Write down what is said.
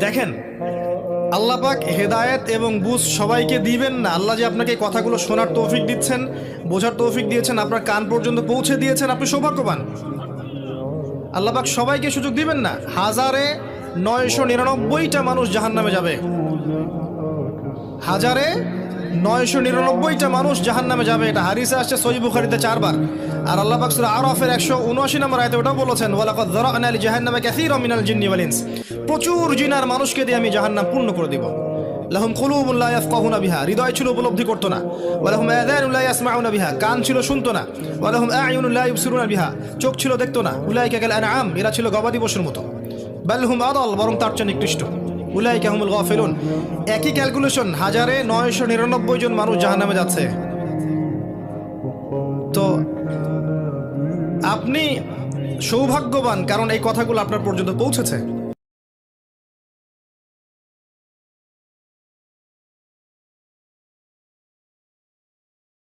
দেখেন, আল্লাহ পাক হেদায়েত এবং বুঝ সবাইকে দিবেন না। আল্লাহ যে আপনাকে এই কথাগুলো শোনার তৌফিক দিচ্ছেন, বোঝার তৌফিক দিয়েছেন, আপনার কান পর্যন্ত পৌঁছে দিয়েছেন, আপনি সৌভাগ্যবান। আল্লাহ পাক সবাইকে সুযোগ দিবেন না। 1999টা মানুষ জাহান্নামে যাবে, 1999টা মানুষ জাহান্নামে যাবে। এটা হাদিসে আসছে সহিহ বুখারীতে 4 বার। আর আল্লাহ পাক সূরা আরাফের 179 নম্বর আয়াতে ওটাও বলেছেন, ওয়ালাকাদ যারা'না লিজাহান্নামা কাসীরাম মিনাল জিন্নি ওয়াল ইনস। প্রচুর জিন আর মানুষকে দিয়ে আমি জাহান্নাম পূর্ণ করে দিব। লাহুম কুলুবুন লা ইয়াফকাহুনা বিহা, হৃদয় ছিল উপলব্ধি করতো না। ওয়া লাহুম আযানুন লা ইয়াসমাউনা বিহা, কান ছিল শুনতো না। ওয়া লাহুম আ'য়ুনুন লা ইবসিরুনা বিহা, চোখ ছিল দেখতো না। উলাইকা কাল আনআম, এরা ছিল গবাদি পশুর মতো। বাল হুম আদাল, বরং তার চেয়ে নিকৃষ্ট। উলাইকা হুমুল গাফিলুন। একই ক্যালকুলেশন, 1999 জন মানুষ জাহান্নামে যাচ্ছে। তো আপনি সৌভাগ্যবান, কারণ এই কথাগুলো আপনার পর্যন্ত পৌঁছেছে।